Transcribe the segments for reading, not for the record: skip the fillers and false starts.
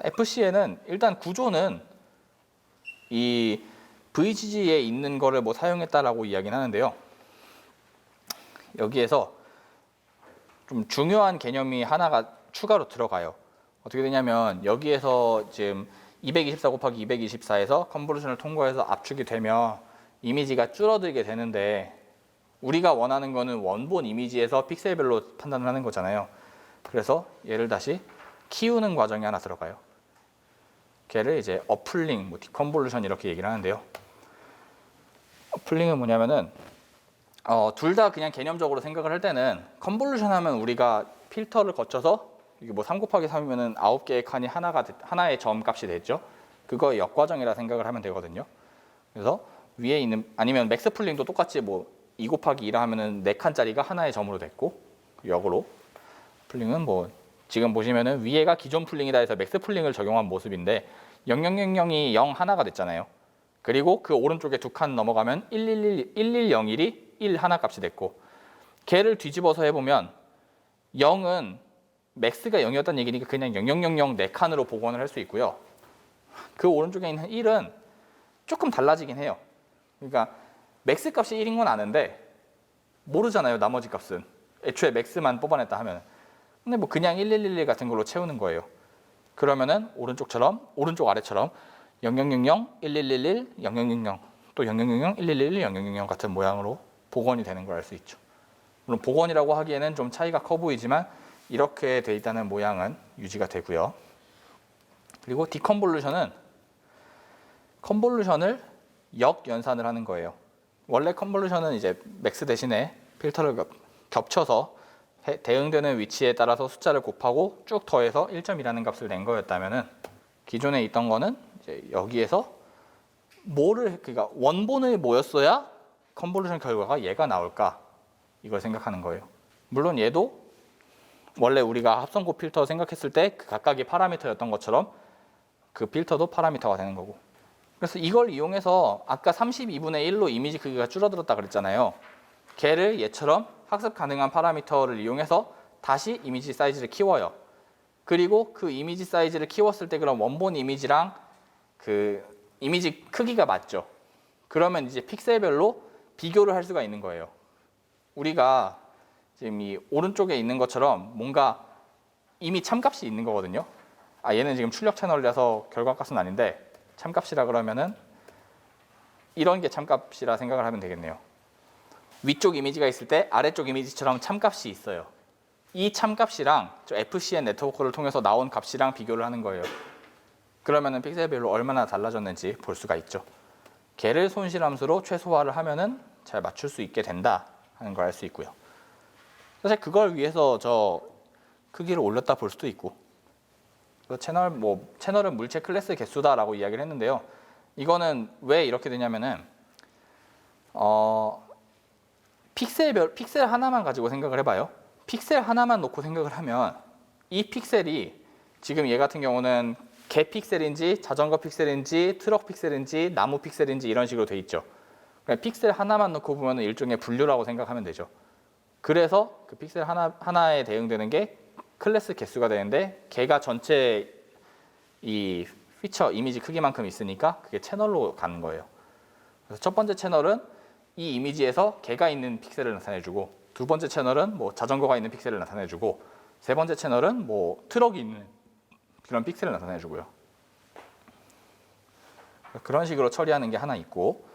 FCN은 일단 구조는 이 VGG에 있는 거를 뭐 사용했다라고 이야기는 하는데요. 여기에서 좀 중요한 개념이 하나가 추가로 들어가요. 어떻게 되냐면 여기에서 지금 224 곱하기 224에서 컨볼루션을 통과해서 압축이 되면 이미지가 줄어들게 되는데 우리가 원하는 거는 원본 이미지에서 픽셀별로 판단을 하는 거잖아요. 그래서 얘를 다시 키우는 과정이 하나 들어가요. 걔를 이제 어플링, 뭐 디컨볼루션 이렇게 얘기를 하는데요. 어플링은 뭐냐면은 둘 다 그냥 개념적으로 생각을 할 때는 컨볼루션 하면 우리가 필터를 거쳐서 이게 뭐 3 곱하기 3이면은 9개의 칸이 하나의 점 값이 됐죠. 그거 역과정이라 생각을 하면 되거든요. 그래서 위에 있는 아니면 맥스 풀링도 똑같이 뭐 2 곱하기 2라 하면은 4칸짜리가 하나의 점으로 됐고 역으로 풀링은 뭐 지금 보시면은 위에가 기존 풀링이다 해서 맥스 풀링을 적용한 모습인데 0000이 0 하나가 됐잖아요. 그리고 그 오른쪽에 2칸 넘어가면 1101이 1 하나 값이 됐고 걔를 뒤집어서 해보면 0은 맥스가 0이었다는 얘기니까 그냥 0000 4칸으로 복원을 할 수 있고요. 그 오른쪽에 있는 1은 조금 달라지긴 해요. 그러니까 맥스 값이 1인 건 아는데 모르잖아요. 나머지 값은. 애초에 맥스만 뽑아냈다 하면. 근데 뭐 그냥 1111 같은 걸로 채우는 거예요. 그러면은 오른쪽 아래처럼 0000, 1111, 0000, 또 0000, 1111, 0000 같은 모양으로 복원이 되는 걸 알 수 있죠. 물론 복원이라고 하기에는 좀 차이가 커 보이지만 이렇게 돼 있다는 모양은 유지가 되고요. 그리고 디컨볼루션은 컨볼루션을 역연산을 하는 거예요. 원래 컨볼루션은 이제 맥스 대신에 필터를 겹쳐서 대응되는 위치에 따라서 숫자를 곱하고 쭉 더해서 1.2라는 값을 낸 거였다면은 기존에 있던 거는 이제 여기에서 그러니까 원본을 뭐였어야 컨볼루션 결과가 얘가 나올까 이걸 생각하는 거예요. 물론 얘도 원래 우리가 합성고 필터 생각했을 때 그 각각의 파라미터였던 것처럼 그 필터도 파라미터가 되는 거고. 그래서 이걸 이용해서 아까 32분의 1로 이미지 크기가 줄어들었다 그랬잖아요. 걔를 얘처럼 학습 가능한 파라미터를 이용해서 다시 이미지 사이즈를 키워요. 그리고 그 이미지 사이즈를 키웠을 때 그럼 원본 이미지랑 그 이미지 크기가 맞죠. 그러면 이제 픽셀별로 비교를 할 수가 있는 거예요. 우리가 지금 이 오른쪽에 있는 것처럼 뭔가 이미 참값이 있는 거거든요. 얘는 지금 출력 채널이라서 결과값은 아닌데 참값이라 그러면은 이런 게 참값이라 생각을 하면 되겠네요. 위쪽 이미지가 있을 때 아래쪽 이미지처럼 참값이 있어요. 이 참값이랑 저 FCN 네트워크를 통해서 나온 값이랑 비교를 하는 거예요. 그러면은 픽셀별로 얼마나 달라졌는지 볼 수가 있죠. 걔를 손실함수로 최소화를 하면은 잘 맞출 수 있게 된다 하는 걸 알 수 있고요. 사실 그걸 위해서 저 크기를 올렸다 볼 수도 있고, 채널은 물체 클래스 개수다라고 이야기를 했는데요. 이거는 왜 이렇게 되냐면은 픽셀 하나만 가지고 생각을 해봐요. 픽셀 하나만 놓고 생각을 하면 이 픽셀이 지금 얘 같은 경우는 개 픽셀인지 자전거 픽셀인지 트럭 픽셀인지 나무 픽셀인지 이런 식으로 돼 있죠. 그냥 픽셀 하나만 놓고 보면 일종의 분류라고 생각하면 되죠. 그래서 그 픽셀 하나에 대응되는 게 클래스 개수가 되는데 걔가 전체 이 피처 이미지 크기만큼 있으니까 그게 채널로 가는 거예요. 그래서 첫 번째 채널은 이 이미지에서 개가 있는 픽셀을 나타내주고, 두 번째 채널은 뭐 자전거가 있는 픽셀을 나타내주고, 세 번째 채널은 뭐 트럭이 있는 그런 픽셀을 나타내주고요. 그런 식으로 처리하는 게 하나 있고,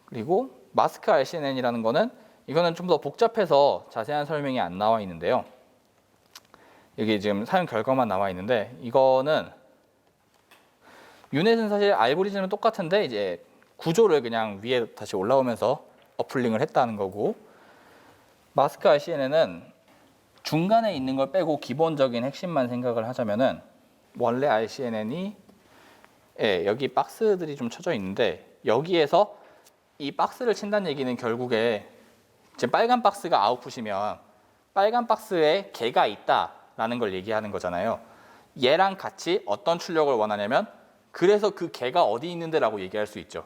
그리고 마스크 RCNN이라는 거는 이거는 좀 더 복잡해서 자세한 설명이 안 나와 있는데요. 여기 지금 사용 결과만 나와 있는데, 이거는 유넷은 사실 알고리즘은 똑같은데 이제 구조를 그냥 위에 다시 올라오면서 어플링을 했다는 거고, 마스크 RCNN은 중간에 있는 걸 빼고 기본적인 핵심만 생각을 하자면은 원래 RCNN이 여기 박스들이 좀 쳐져 있는데 여기에서 이 박스를 친다는 얘기는 결국에 지금 빨간 박스가 아웃풋이면 빨간 박스에 개가 있다라는 걸 얘기하는 거잖아요. 얘랑 같이 어떤 출력을 원하냐면 그래서 그 개가 어디 있는데 라고 얘기할 수 있죠.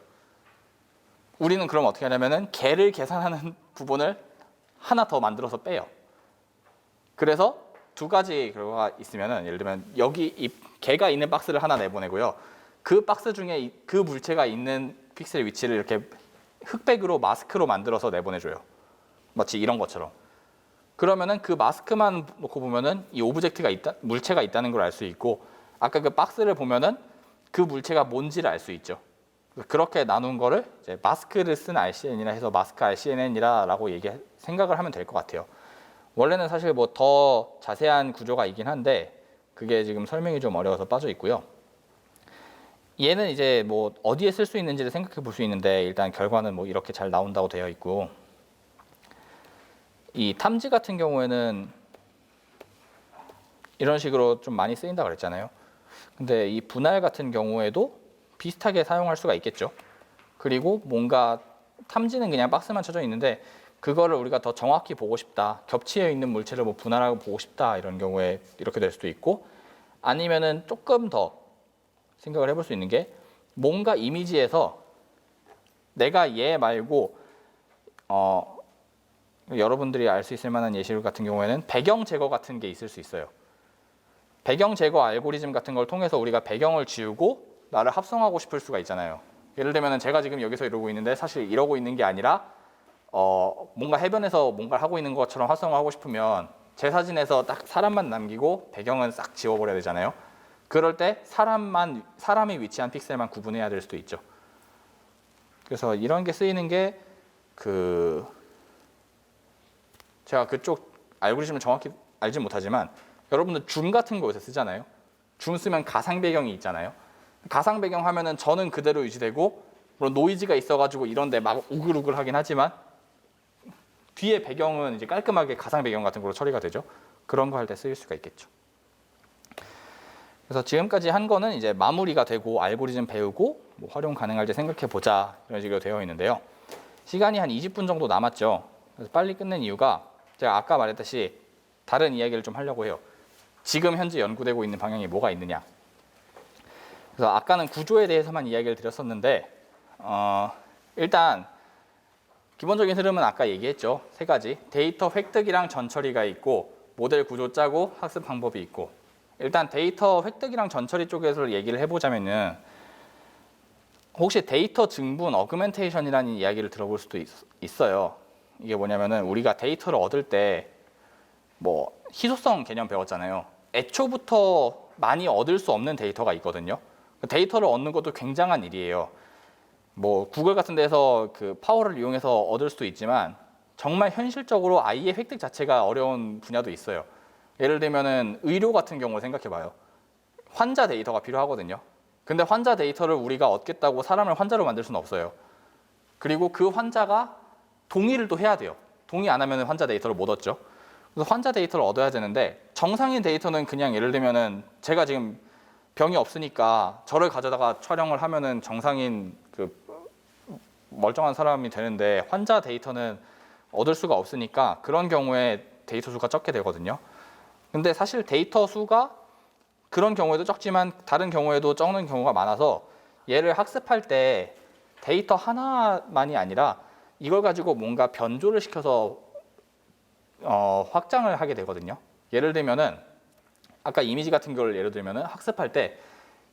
우리는 그럼 어떻게 하냐면은 개를 계산하는 부분을 하나 더 만들어서 빼요. 그래서 두 가지 결과가 있으면은 예를 들면 여기 이 개가 있는 박스를 하나 내보내고요. 그 박스 중에 그 물체가 있는 픽셀의 위치를 이렇게 흑백으로 마스크로 만들어서 내보내줘요. 마치 이런 것처럼. 그러면은 그 마스크만 놓고 보면은 이 오브젝트가 있다, 물체가 있다는 걸 알 수 있고, 아까 그 박스를 보면은 그 물체가 뭔지를 알 수 있죠. 그렇게 나눈 거를 이제 마스크를 쓴 RCN이라 해서 마스크 RCN이라고 생각을 하면 될 것 같아요. 원래는 사실 뭐 더 자세한 구조가 있긴 한데 그게 지금 설명이 좀 어려워서 빠져 있고요. 얘는 이제 뭐 어디에 쓸 수 있는지를 생각해 볼 수 있는데 일단 결과는 뭐 이렇게 잘 나온다고 되어 있고, 이 탐지 같은 경우에는 이런 식으로 좀 많이 쓰인다고 그랬잖아요. 근데 이 분할 같은 경우에도 비슷하게 사용할 수가 있겠죠. 그리고 뭔가 탐지는 그냥 박스만 쳐져 있는데 그거를 우리가 더 정확히 보고 싶다, 겹치어 있는 물체를 뭐 분할하고 보고 싶다 이런 경우에 이렇게 될 수도 있고, 아니면은 조금 더 생각을 해볼 수 있는 게 뭔가 이미지에서 내가 얘 말고 여러분들이 알 수 있을 만한 예시로 같은 경우에는 배경 제거 같은 게 있을 수 있어요. 배경 제거 알고리즘 같은 걸 통해서 우리가 배경을 지우고 나를 합성하고 싶을 수가 있잖아요. 예를 들면 제가 지금 여기서 이러고 있는데 사실 이러고 있는 게 아니라 뭔가 해변에서 뭔가를 하고 있는 것처럼 합성을 하고 싶으면 제 사진에서 딱 사람만 남기고 배경은 싹 지워버려야 되잖아요. 그럴 때 사람이 위치한 픽셀만 구분해야 될 수도 있죠. 그래서 이런 게 쓰이는 게 제가 그쪽 알고리즘을 정확히 알진 못하지만 여러분들 줌 같은 거 요새 쓰잖아요. 줌 쓰면 가상 배경이 있잖아요. 가상 배경 하면은 저는 그대로 유지되고 물론 노이즈가 있어가지고 이런데 막 우글우글 하긴 하지만 뒤에 배경은 이제 깔끔하게 가상 배경 같은 걸로 처리가 되죠. 그런 거 할 때 쓰일 수가 있겠죠. 그래서 지금까지 한 거는 이제 마무리가 되고 알고리즘 배우고 뭐 활용 가능할지 생각해 보자 이런 식으로 되어 있는데요. 시간이 한 20분 정도 남았죠. 그래서 빨리 끝낸 이유가 제가 아까 말했듯이 다른 이야기를 좀 하려고 해요. 지금 현재 연구되고 있는 방향이 뭐가 있느냐. 그래서 아까는 구조에 대해서만 이야기를 드렸었는데 일단 기본적인 흐름은 아까 얘기했죠. 세 가지. 데이터 획득이랑 전처리가 있고 모델 구조 짜고 학습 방법이 있고, 일단 데이터 획득이랑 전처리 쪽에서 얘기를 해보자면은 혹시 데이터 증분 어그멘테이션이라는 이야기를 들어볼 수도 있어요. 이게 뭐냐면은 우리가 데이터를 얻을 때 뭐 희소성 개념 배웠잖아요. 애초부터 많이 얻을 수 없는 데이터가 있거든요. 데이터를 얻는 것도 굉장한 일이에요. 뭐 구글 같은 데서 그 파워를 이용해서 얻을 수도 있지만 정말 현실적으로 아이의 획득 자체가 어려운 분야도 있어요. 예를 들면은 의료 같은 경우를 생각해 봐요. 환자 데이터가 필요하거든요. 근데 환자 데이터를 우리가 얻겠다고 사람을 환자로 만들 수는 없어요. 그리고 그 환자가 동의를 또 해야 돼요. 동의 안 하면 환자 데이터를 못 얻죠. 그래서 환자 데이터를 얻어야 되는데 정상인 데이터는 그냥 예를 들면은 제가 지금 병이 없으니까 저를 가져다가 촬영을 하면은 정상인 그 멀쩡한 사람이 되는데 환자 데이터는 얻을 수가 없으니까 그런 경우에 데이터 수가 적게 되거든요. 근데 사실 데이터 수가 그런 경우에도 적지만 다른 경우에도 적는 경우가 많아서 얘를 학습할 때 데이터 하나만이 아니라 이걸 가지고 뭔가 변조를 시켜서 확장을 하게 되거든요. 예를 들면은 아까 이미지 같은 걸 예를 들면은 학습할 때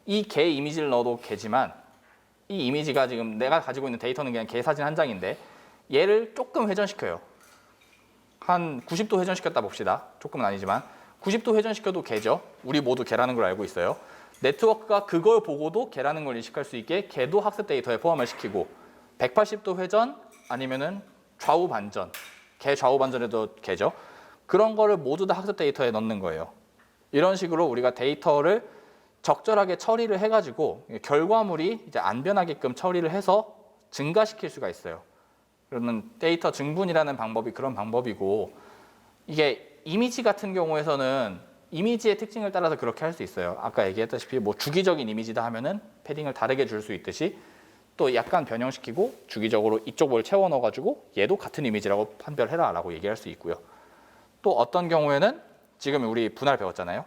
이 개 이미지를 넣어도 개지만 이 이미지가 지금 내가 가지고 있는 데이터는 그냥 개 사진 한 장인데 얘를 조금 회전시켜요. 한 90도 회전시켰다 봅시다. 조금은 아니지만 90도 회전시켜도 개죠. 우리 모두 개라는 걸 알고 있어요. 네트워크가 그걸 보고도 개라는 걸 인식할 수 있게 개도 학습 데이터에 포함을 시키고 180도 회전 아니면은 좌우 반전, 개 좌우 반전에도 개죠. 그런 거를 모두 다 학습 데이터에 넣는 거예요. 이런 식으로 우리가 데이터를 적절하게 처리를 해가지고 결과물이 이제 안 변하게끔 처리를 해서 증가시킬 수가 있어요. 그러면 데이터 증분이라는 방법이 그런 방법이고, 이게 이미지 같은 경우에서는 이미지의 특징을 따라서 그렇게 할 수 있어요. 아까 얘기했다시피 뭐 주기적인 이미지다 하면은 패딩을 다르게 줄 수 있듯이 또 약간 변형시키고 주기적으로 이쪽을 채워 넣어가지고 얘도 같은 이미지라고 판별해라 라고 얘기할 수 있고요. 또 어떤 경우에는 지금 우리 분할 배웠잖아요.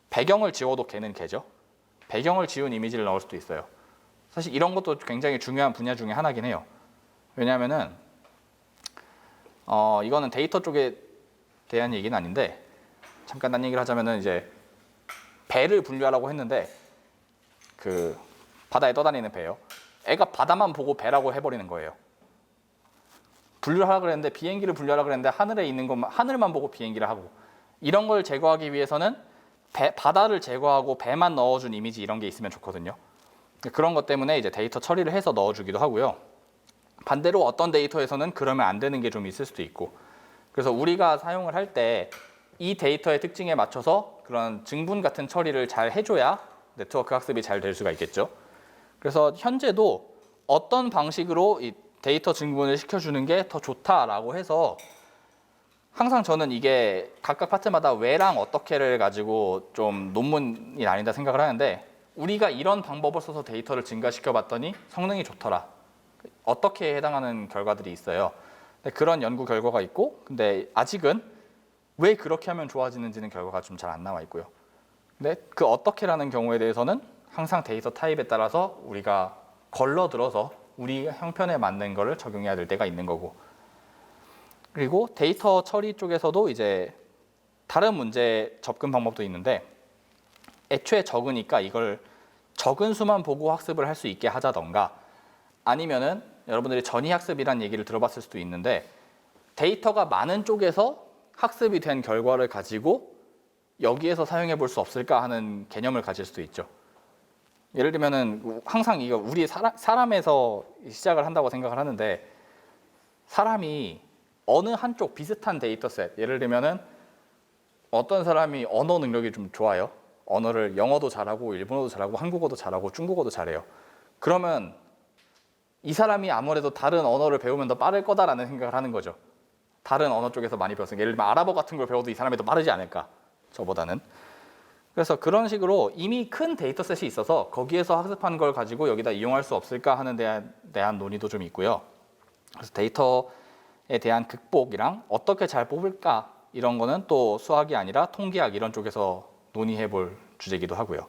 배경을 지워도 걔는 걔죠. 배경을 지운 이미지를 넣을 수도 있어요. 사실 이런 것도 굉장히 중요한 분야 중에 하나긴 해요. 왜냐하면은 이거는 데이터 쪽에 대한 얘기는 아닌데 잠깐 딴 얘기를 하자면은 이제 배를 분류하라고 했는데 그 바다에 떠다니는 배요. 애가 바다만 보고 배라고 해버리는 거예요. 분류하라 그랬는데 비행기를 분류하라 그랬는데 하늘에 있는 것만 하늘만 보고 비행기를 하고 이런 걸 제거하기 위해서는 바다를 제거하고 배만 넣어준 이미지 이런 게 있으면 좋거든요. 그런 것 때문에 이제 데이터 처리를 해서 넣어주기도 하고요. 반대로 어떤 데이터에서는 그러면 안 되는 게 좀 있을 수도 있고 그래서 우리가 사용을 할 때 이 데이터의 특징에 맞춰서 그런 증분 같은 처리를 잘 해줘야 네트워크 학습이 잘 될 수가 있겠죠. 그래서 현재도 어떤 방식으로 이 데이터 증분을 시켜주는 게 더 좋다라고 해서 항상 저는 이게 각각 파트마다 왜랑 어떻게를 가지고 좀 논문이 나뉜다 생각을 하는데 우리가 이런 방법을 써서 데이터를 증가시켜 봤더니 성능이 좋더라. 어떻게 해당하는 결과들이 있어요. 그런 연구 결과가 있고 근데 아직은 왜 그렇게 하면 좋아지는지는 결과가 좀 잘 안 나와 있고요. 근데 그 어떻게라는 경우에 대해서는 항상 데이터 타입에 따라서 우리가 걸러들어서 우리 형편에 맞는 거를 적용해야 될 때가 있는 거고 그리고 데이터 처리 쪽에서도 이제 다른 문제 접근 방법도 있는데 애초에 적으니까 이걸 적은 수만 보고 학습을 할 수 있게 하자던가 아니면은 여러분들이 전이학습이라는 얘기를 들어봤을 수도 있는데 데이터가 많은 쪽에서 학습이 된 결과를 가지고 여기에서 사용해 볼 수 없을까 하는 개념을 가질 수도 있죠. 예를 들면은 항상 이거 우리 사람에서 시작을 한다고 생각을 하는데 사람이 어느 한쪽 비슷한 데이터셋 예를 들면은 어떤 사람이 언어 능력이 좀 좋아요. 언어를 영어도 잘하고 일본어도 잘하고 한국어도 잘하고 중국어도 잘해요. 그러면 이 사람이 아무래도 다른 언어를 배우면 더 빠를 거다라는 생각을 하는 거죠. 다른 언어 쪽에서 많이 배웠으니까 예를 들면 아랍어 같은 걸 배워도 이 사람이 더 빠르지 않을까 저보다는. 그래서 그런 식으로 이미 큰 데이터셋이 있어서 거기에서 학습한 걸 가지고 여기다 이용할 수 없을까 하는 데 대한 논의도 좀 있고요. 그래서 데이터에 대한 극복이랑 어떻게 잘 뽑을까 이런 거는 또 수학이 아니라 통계학 이런 쪽에서 논의해 볼 주제이기도 하고요.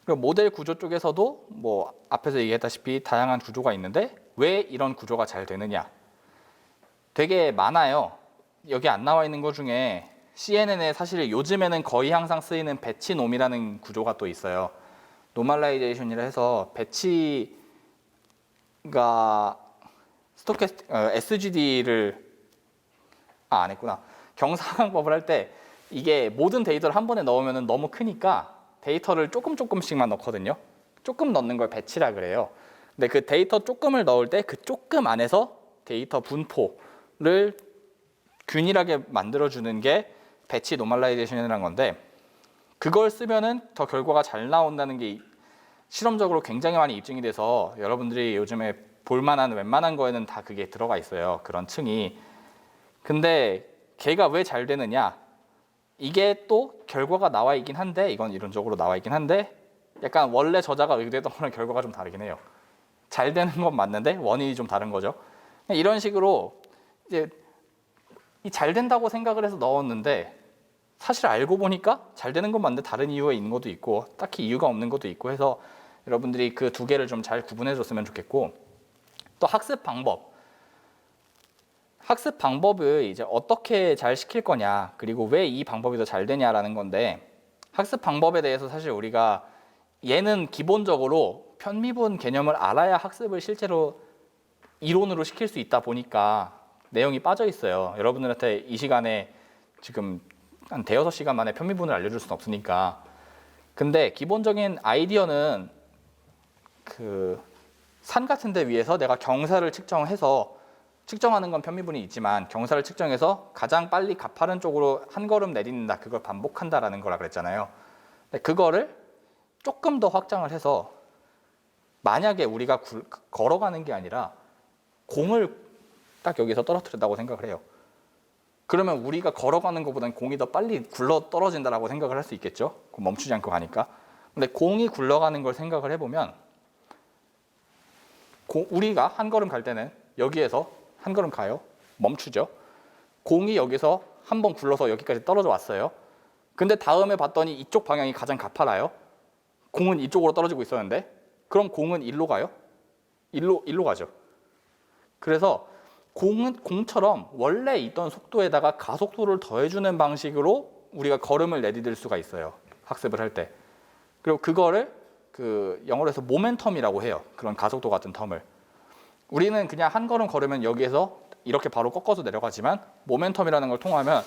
그리고 모델 구조 쪽에서도 뭐 앞에서 얘기했다시피 다양한 구조가 있는데 왜 이런 구조가 잘 되느냐 되게 많아요. 여기 안 나와 있는 것 중에 CNN에 사실 요즘에는 거의 항상 쓰이는 배치놈이라는 구조가 또 있어요. 노멀라이제이션이라 해서 배치가 SGD를 안 했구나. 경사방법을 할 때 이게 모든 데이터를 한 번에 넣으면 너무 크니까 데이터를 조금씩만 넣거든요. 조금 넣는 걸 배치라 그래요. 근데 그 데이터 조금을 넣을 때 그 조금 안에서 데이터 분포를 균일하게 만들어주는 게 배치 노멀라이제이션이라는 건데 그걸 쓰면은 더 결과가 잘 나온다는 게 실험적으로 굉장히 많이 입증이 돼서 여러분들이 요즘에 볼만한 웬만한 거에는 다 그게 들어가 있어요. 그런 층이. 근데 걔가 왜 잘 되느냐 이게 또 결과가 나와 있긴 한데 이건 이론적으로 나와 있긴 한데 약간 원래 저자가 의도했던 거랑 결과가 좀 다르긴 해요. 잘 되는 건 맞는데 원인이 좀 다른 거죠. 이런 식으로 이제 잘 된다고 생각을 해서 넣었는데 사실 알고 보니까 잘 되는 건 맞는데 다른 이유가 있는 것도 있고 딱히 이유가 없는 것도 있고 해서 여러분들이 그 두 개를 좀 잘 구분해 줬으면 좋겠고 또 학습 방법을 이제 어떻게 잘 시킬 거냐 그리고 왜 이 방법이 더 잘 되냐라는 건데 학습 방법에 대해서 사실 우리가 얘는 기본적으로 편미분 개념을 알아야 학습을 실제로 이론으로 시킬 수 있다 보니까 내용이 빠져 있어요. 여러분들한테 이 시간에 지금 한 대여섯 시간 만에 편미분을 알려줄 수는 없으니까. 근데 기본적인 아이디어는 그 산 같은 데 위에서 내가 경사를 측정해서 측정하는 건 편미분이 있지만 경사를 측정해서 가장 빨리 가파른 쪽으로 한 걸음 내딛는다. 그걸 반복한다라는 거라 그랬잖아요. 근데 그거를 조금 더 확장을 해서 만약에 우리가 걸어가는 게 아니라 공을 딱 여기서 떨어뜨린다고 생각을 해요. 그러면 우리가 걸어가는 것보다는 공이 더 빨리 굴러 떨어진다라고 생각을 할 수 있겠죠. 멈추지 않고 가니까. 근데 공이 굴러가는 걸 생각을 해보면 우리가 한 걸음 갈 때는 여기에서 한 걸음 가요. 멈추죠. 공이 여기서 한 번 굴러서 여기까지 떨어져 왔어요. 근데 다음에 봤더니 이쪽 방향이 가장 가파라요. 공은 이쪽으로 떨어지고 있었는데 그럼 공은 일로 가요? 일로 가죠. 그래서 공처럼 원래 있던 속도에다가 가속도를 더해주는 방식으로 우리가 걸음을 내디딜 수가 있어요. 학습을 할 때. 그리고 그거를 그 영어로 해서 모멘텀이라고 해요. 그런 가속도 같은 텀을. 우리는 그냥 한 걸음 걸으면 여기에서 이렇게 바로 꺾어서 내려가지만 모멘텀이라는 걸 통하면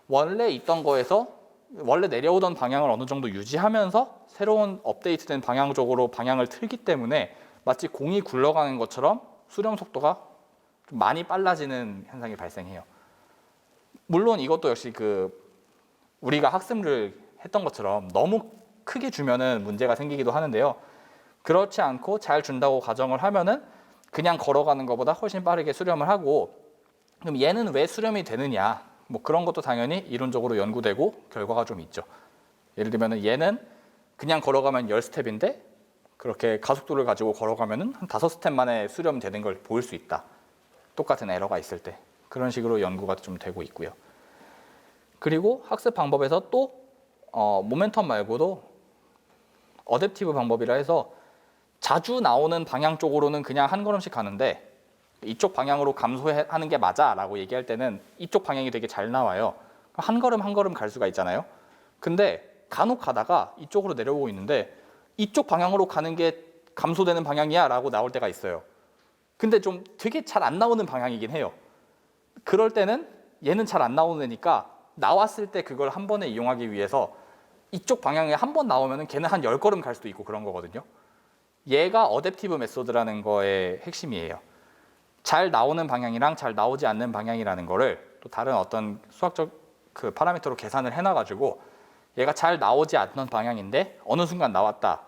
원래 있던 거에서 원래 내려오던 방향을 어느 정도 유지하면서 새로운 업데이트된 방향 쪽으로 방향을 틀기 때문에 마치 공이 굴러가는 것처럼 수렴 속도가 좀 많이 빨라지는 현상이 발생해요. 물론 이것도 역시 그 우리가 학습을 했던 것처럼 너무 크게 주면은 문제가 생기기도 하는데요. 그렇지 않고 잘 준다고 가정을 하면은 그냥 걸어가는 것보다 훨씬 빠르게 수렴을 하고, 그럼 얘는 왜 수렴이 되느냐? 뭐 그런 것도 당연히 이론적으로 연구되고 결과가 좀 있죠. 예를 들면은 얘는 그냥 걸어가면 10스텝인데 그렇게 가속도를 가지고 걸어가면은 한 5스텝 만에 수렴되는 걸 볼 수 있다. 똑같은 에러가 있을 때. 그런 식으로 연구가 좀 되고 있고요. 그리고 학습 방법에서 또 모멘텀 말고도 어댑티브 방법이라 해서 자주 나오는 방향 쪽으로는 그냥 한 걸음씩 가는데 이쪽 방향으로 감소하는 게 맞아 라고 얘기할 때는 이쪽 방향이 되게 잘 나와요. 한 걸음 한 걸음 갈 수가 있잖아요. 근데 간혹 가다가 이쪽으로 내려오고 있는데 이쪽 방향으로 가는 게 감소되는 방향이야 라고 나올 때가 있어요. 근데 좀 되게 잘 안 나오는 방향이긴 해요. 그럴 때는 얘는 잘 안 나오는 애니까 나왔을 때 그걸 한 번에 이용하기 위해서 이쪽 방향에 한 번 나오면 걔는 한 10걸음 갈 수도 있고 그런 거거든요. 얘가 어댑티브 메소드라는 거의 핵심이에요. 잘 나오는 방향이랑 잘 나오지 않는 방향이라는 거를 또 다른 어떤 수학적 그 파라미터로 계산을 해놔가지고 얘가 잘 나오지 않는 방향인데 어느 순간 나왔다.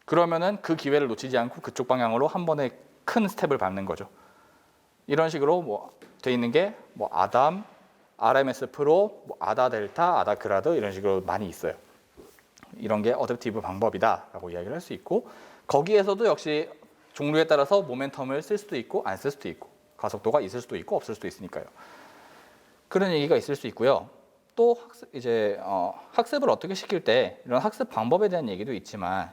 그러면은 그 기회를 놓치지 않고 그쪽 방향으로 한 번에 큰 스텝을 밟는 거죠. 이런 식으로 뭐 돼 있는 게 뭐 아담, RMS 프로, 뭐 아다 델타, 아다 그라드 이런 식으로 많이 있어요. 이런 게 어댑티브 방법이다라고 이야기를 할 수 있고, 거기에서도 역시 종류에 따라서 모멘텀을 쓸 수도 있고 안 쓸 수도 있고 가속도가 있을 수도 있고 없을 수도 있으니까요. 그런 얘기가 있을 수 있고요. 또 학습을 어떻게 시킬 때 이런 학습 방법에 대한 얘기도 있지만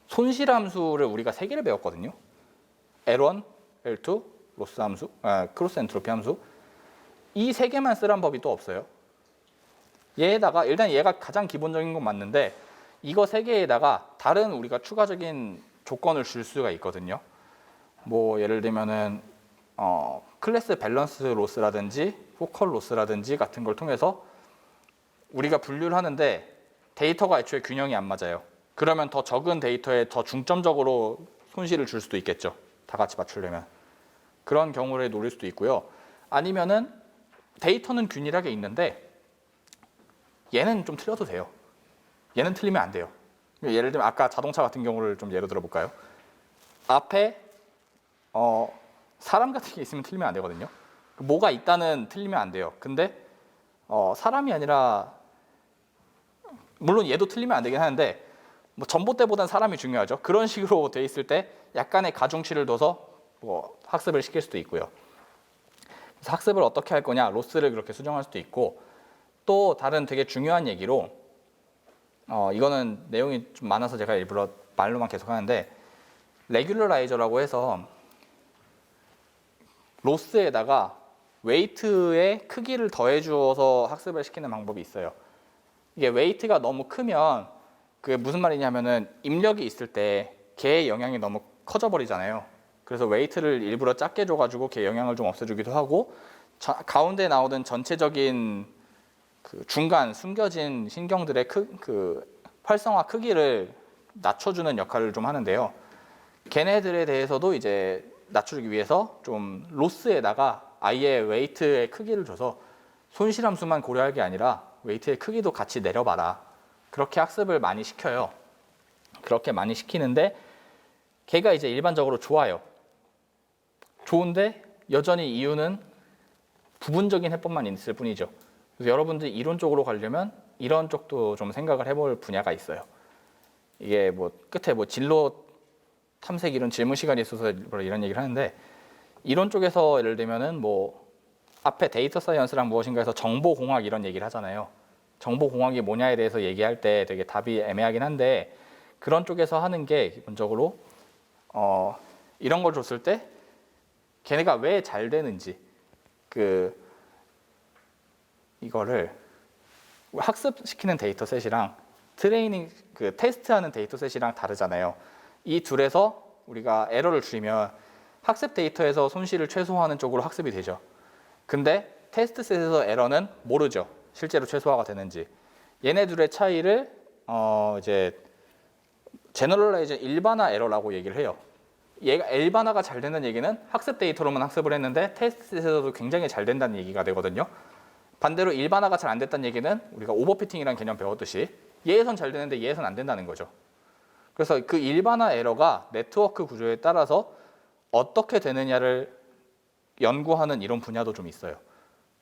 손실 함수를 우리가 3개를 배웠거든요. L1, L2, 로스 함수, 크로스 엔트로피 함수. 이 3개만 쓰란 법이 또 없어요. 얘에다가 일단 얘가 가장 기본적인 건 맞는데 이거 3개에다가 다른 우리가 추가적인 조건을 줄 수가 있거든요. 뭐 예를 들면은 클래스 밸런스 로스라든지 포컬 로스라든지 같은 걸 통해서 우리가 분류를 하는데 데이터가 애초에 균형이 안 맞아요. 그러면 더 적은 데이터에 더 중점적으로 손실을 줄 수도 있겠죠. 다 같이 맞추려면. 그런 경우를 노릴 수도 있고요. 아니면은 데이터는 균일하게 있는데 얘는 좀 틀려도 돼요. 얘는 틀리면 안 돼요. 예를 들면 아까 자동차 같은 경우를 좀 예로 들어볼까요? 앞에 사람 같은 게 있으면 틀리면 안 되거든요. 뭐가 있다는 틀리면 안 돼요. 근데 사람이 아니라 물론 얘도 틀리면 안 되긴 하는데 뭐 전봇대보다는 사람이 중요하죠. 그런 식으로 돼 있을 때 약간의 가중치를 둬서 뭐 학습을 시킬 수도 있고요. 그래서 학습을 어떻게 할 거냐, 로스를 그렇게 수정할 수도 있고, 또 다른 되게 중요한 얘기로 이거는 내용이 좀 많아서 제가 일부러 말로만 계속 하는데 레귤러라이저라고 해서 로스에다가 웨이트의 크기를 더해 주어서 학습을 시키는 방법이 있어요. 이게 웨이트가 너무 크면 그게 무슨 말이냐면은 입력이 있을 때 걔의 영향이 너무 커져 버리잖아요. 그래서 웨이트를 일부러 작게 줘가지고 걔 영향을 좀 없애주기도 하고, 가운데 나오던 전체적인 그 중간 숨겨진 신경들의 그 활성화 크기를 낮춰주는 역할을 좀 하는데요. 걔네들에 대해서도 이제 낮추기 위해서 좀 로스에다가 아예 웨이트의 크기를 줘서 손실함수만 고려할 게 아니라 웨이트의 크기도 같이 내려봐라. 그렇게 학습을 많이 시켜요. 그렇게 많이 시키는데 걔가 이제 일반적으로 좋아요. 좋은데 여전히 이유는 부분적인 해법만 있을 뿐이죠. 그래서 여러분들이 이론적으로 가려면 이런 쪽도 좀 생각을 해볼 분야가 있어요. 이게 뭐 끝에 뭐 진로 탐색 이런 질문 시간이 있어서 이런 얘기를 하는데, 이론 쪽에서 예를 들면은 뭐 앞에 데이터 사이언스란 무엇인가 해서 정보공학 이런 얘기를 하잖아요. 정보공학이 뭐냐에 대해서 얘기할 때 되게 답이 애매하긴 한데, 그런 쪽에서 하는 게 기본적으로 이런 걸 줬을 때 걔네가 왜 잘 되는지, 이거를 학습시키는 데이터 셋이랑 트레이닝 그 테스트하는 데이터셋이랑 다르잖아요. 이 둘에서 우리가 에러를 줄이면 학습 데이터에서 손실을 최소화하는 쪽으로 학습이 되죠. 근데 테스트셋에서 에러는 모르죠. 실제로 최소화가 되는지. 얘네 둘의 차이를 이제 제너럴라이즈 일반화 에러라고 얘기를 해요. 얘가 일반화가 잘 되는 얘기는 학습 데이터로만 학습을 했는데 테스트셋에서도 굉장히 잘 된다는 얘기가 되거든요. 반대로 일반화가 잘 안 됐다는 얘기는 우리가 오버피팅이라는 개념 배웠듯이 얘에선 잘 되는데 얘에선 안 된다는 거죠. 그래서 그 일반화 에러가 네트워크 구조에 따라서 어떻게 되느냐를 연구하는 이런 분야도 좀 있어요.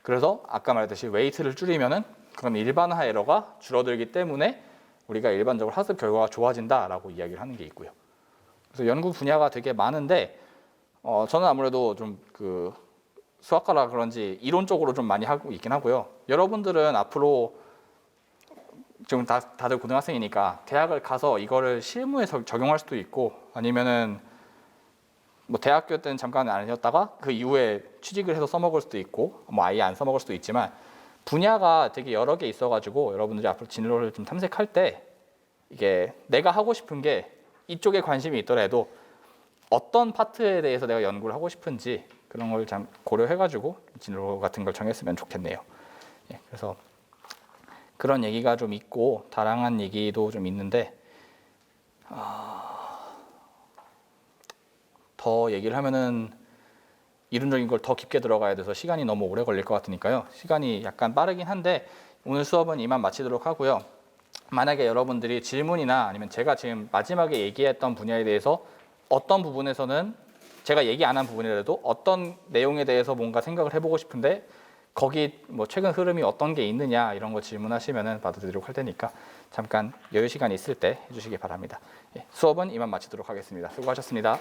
그래서 아까 말했듯이 웨이트를 줄이면은 그런 일반화 에러가 줄어들기 때문에 우리가 일반적으로 학습 결과가 좋아진다라고 이야기를 하는 게 있고요. 그래서 연구 분야가 되게 많은데 저는 아무래도 좀 그 수학과라 그런지 이론적으로 좀 많이 하고 있긴 하고요. 여러분들은 앞으로 지금 다들 고등학생이니까 대학을 가서 이거를 실무에서 적용할 수도 있고 아니면은 뭐 대학교 때는 잠깐 아니었다가 그 이후에 취직을 해서 써먹을 수도 있고 뭐 아예 안 써먹을 수도 있지만 분야가 되게 여러 개 있어가지고 여러분들이 앞으로 진로를 좀 탐색할 때 이게 내가 하고 싶은 게 이쪽에 관심이 있더라도 어떤 파트에 대해서 내가 연구를 하고 싶은지 그런 걸 참 고려해가지고 진로 같은 걸 정했으면 좋겠네요. 예, 그래서 그런 얘기가 좀 있고 다양한 얘기도 좀 있는데 더 얘기를 하면은 이론적인 걸 더 깊게 들어가야 돼서 시간이 너무 오래 걸릴 것 같으니까요. 시간이 약간 빠르긴 한데 오늘 수업은 이만 마치도록 하고요. 만약에 여러분들이 질문이나 아니면 제가 지금 마지막에 얘기했던 분야에 대해서 어떤 부분에서는 제가 얘기 안 한 부분이라도 어떤 내용에 대해서 뭔가 생각을 해보고 싶은데 거기 뭐 최근 흐름이 어떤 게 있느냐 이런 거 질문하시면은 받아드리도록 할 테니까 잠깐 여유 시간 있을 때 해주시기 바랍니다. 예, 수업은 이만 마치도록 하겠습니다. 수고하셨습니다.